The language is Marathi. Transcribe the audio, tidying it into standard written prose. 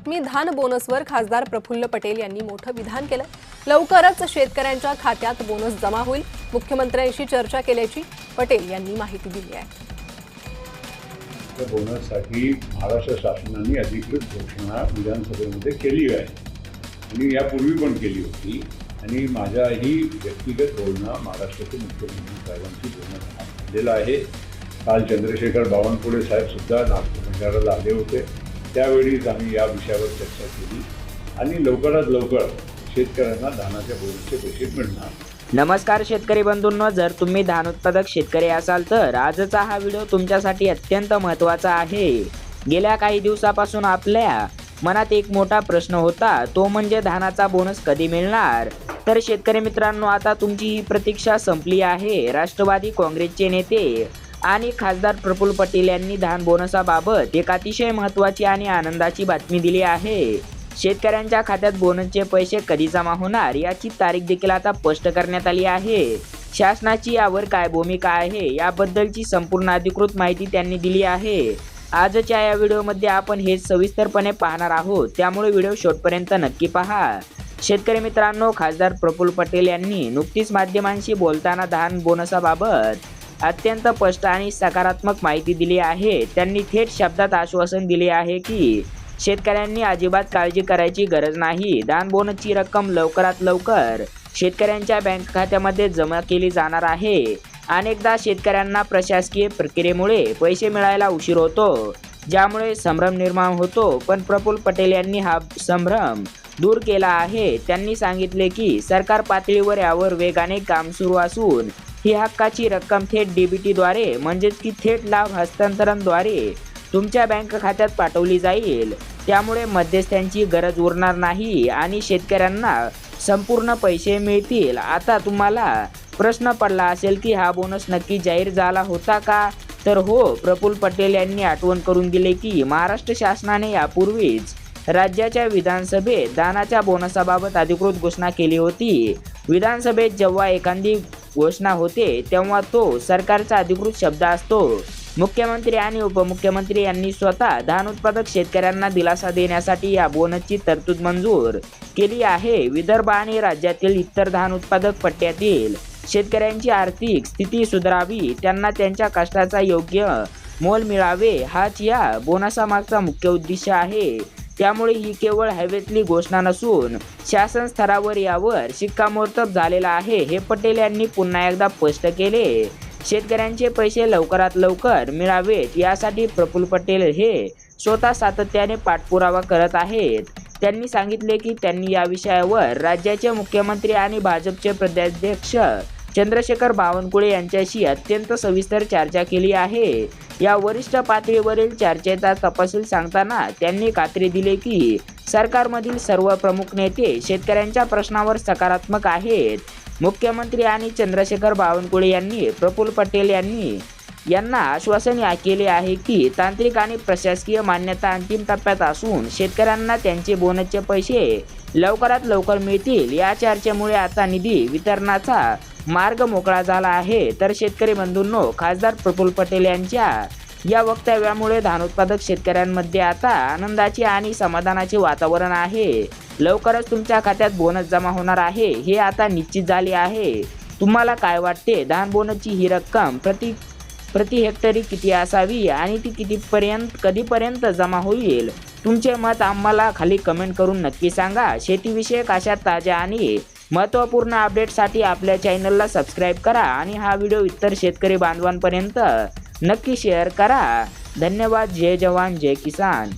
बातमी धान बोनसवर खासदार प्रफुल्ल पटेल यांनी मोठं विधान केलं। लवकरच शेतकऱ्यांच्या खात्यात बोनस जमा होईल। मुख्यमंत्र्यांशी चर्चा केल्याची पटेल यांनी माहिती दिली आहे। बोनससाठी महाराष्ट्र शासनाने अधिकृत घोषणा विधानसभेमध्ये केली आहे आणि यापूर्वी पण केली होती आणि माझ्याही व्यक्तिगत बोलणं महाराष्ट्राचे मुख्यमंत्री साहेबांशी बोलणं झालेलं आहे। काल चंद्रशेखर बावनकुळे साहेब सुद्धा नागपूर भंडाराला आले होते, त्यावेळीच आम्ही या विषयावर चर्चा केली आणि लवकरात लवकर शेतकऱ्यांना धानाच्या बोनसचे पैसे मिळणार। नमस्कार शेतकरी बंधूंनो, जर तुम्ही धान उत्पादक शेतकरी असाल तर आजचा हा व्हिडिओ तुमच्यासाठी अत्यंत महत्त्वाचा आहे। गेल्या काही दिवसापासून आपल्या मनात एक मोठा प्रश्न होता, तो म्हणजे धानाचा बोनस कधी मिळणार। तर शेतकरी मित्रांनो, आता तुमची ही प्रतीक्षा संपली आहे। राष्ट्रवादी काँग्रेसचे नेते आणि खासदार प्रफुल्ल पटेल यांनी धान बोनसाबाबत एक अतिशय महत्त्वाची आणि आनंदाची बातमी दिली आहे। शेतकऱ्यांच्या खात्यात बोनसचे पैसे कधी जमा होणार याची तारीख देखील आता स्पष्ट करण्यात आली आहे। शासनाची यावर काय भूमिका आहे याबद्दलची संपूर्ण अधिकृत माहिती त्यांनी दिली आहे। आजच्या या व्हिडिओमध्ये आपण हे सविस्तरपणे पाहणार आहोत, त्यामुळे व्हिडिओ शेवटपर्यंत नक्की पहा। शेतकरी मित्रांनो, खासदार प्रफुल्ल पटेल यांनी नुकतीच माध्यमांशी बोलताना धान बोनसाबाबत अत्यंत स्पष्ट आणि सकारात्मक माहिती दिली आहे। त्यांनी थेट शब्दात आश्वासन दिले आहे की शेतकऱ्यांनी अजिबात काळजी करायची गरज नाही। धान बोनसची रक्कम लवकरात लवकर शेतकऱ्यांच्या बँक खात्यामध्ये जमा केली जाणार आहे। अनेकदा शेतकऱ्यांना प्रशासकीय प्रक्रियेमुळे पैसे मिळायला उशीर होतो, ज्यामुळे संभ्रम निर्माण होतो, पण प्रफुल्ल पटेल यांनी हा संभ्रम दूर केला आहे। त्यांनी सांगितले की सरकार पातळीवर यावर वेगाने काम सुरू असून ही हक्काची रक्कम थेट डीबीटीद्वारे म्हणजेच की थेट लाभ हस्तांतरणद्वारे तुमच्या बँक खात्यात पाठवली जाईल। त्यामुळे मध्यस्थांची गरज उरणार नाही आणि शेतकऱ्यांना संपूर्ण पैसे मिळतील। आता तुम्हाला प्रश्न पडला असेल की हा बोनस नक्की जाहीर झाला होता का? तर हो, प्रफुल्ल पटेल यांनी आठवण करून दिले की महाराष्ट्र शासनाने यापूर्वीच राज्याच्या विधानसभेत धानाच्या बोनसाबाबत अधिकृत घोषणा केली होती। विधानसभेत जेव्हा एखादी घोषणा होते तेव्हा तो सरकारचा अधिकृत शब्द असतो। मुख्यमंत्री आणि उपमुख्यमंत्री यांनी स्वतः धान उत्पादक शेतकऱ्यांना दिलासा देण्यासाठी या बोनसची तरतूद मंजूर केली आहे। विदर्भ आणि राज्यातील इतर धान उत्पादक पट्ट्यातील शेतकऱ्यांची आर्थिक स्थिती सुधारावी, त्यांना त्यांच्या कष्टाचा योग्य मोल मिळावे, हाच या बोनसामागचा मुख्य उद्देश आहे। त्यामुळे ही केवळ हवेतली घोषणा नसून शासन स्तरावर यावर शिक्कामोर्तब झालेला आहे, हे पटेल यांनी पुन्हा एकदा स्पष्ट केले। शेतकऱ्यांचे पैसे लवकरात लवकर मिळावेत यासाठी प्रफुल्ल पटेल हे स्वतः सातत्याने पाठपुरावा करत आहेत। त्यांनी सांगितले की त्यांनी या विषयावर राज्याचे मुख्यमंत्री आणि भाजपचे प्रदेशाध्यक्ष चंद्रशेखर बावनकुळे यांच्याशी अत्यंत सविस्तर चर्चा केली आहे। या वरिष्ठ पातळीवरील चर्चेचा तपशील सांगताना त्यांनी खात्री दिली की सरकारमधील सर्व प्रमुख नेते शेतकऱ्यांच्या प्रश्नावर सकारात्मक आहेत। मुख्यमंत्री आणि चंद्रशेखर बावनकुळे यांनी प्रफुल्ल पटेल यांना आश्वासन केले आहे की तांत्रिक आणि प्रशासकीय मान्यता अंतिम टप्प्यात असून शेतकऱ्यांना त्यांचे बोनसचे पैसे लवकरात लवकर मिळतील। या चर्चेमुळे आता निधी वितरणाचा मार्ग मोकळा झाला आहे। तर शेतकरी बंधूंनो, खासदार प्रफुल्ल पटेल यांच्या या वक्तव्यामुळे धान उत्पादक शेतकऱ्यांमध्ये आता आनंदाचे आणि समाधानाचे वातावरण आहे। लवकरच तुमच्या खात्यात बोनस जमा होणार आहे हे आता निश्चित झाले आहे। तुम्हाला काय वाटते? धान बोनसची ही रक्कम प्रति हेक्टरी किती असावी आणि ती कधीपर्यंत जमा होईल? तुमचे मत आम्हाला खाली कमेंट करून नक्की सांगा। शेतीविषयक अशा ताज्या आणि महत्त्वपूर्ण अपडेटसाठी आपल्या चॅनलला सबस्क्राईब करा आणि हा व्हिडिओ इतर शेतकरी बांधवांपर्यंत नक्की शेअर करा। धन्यवाद। जय जवान जय किसान।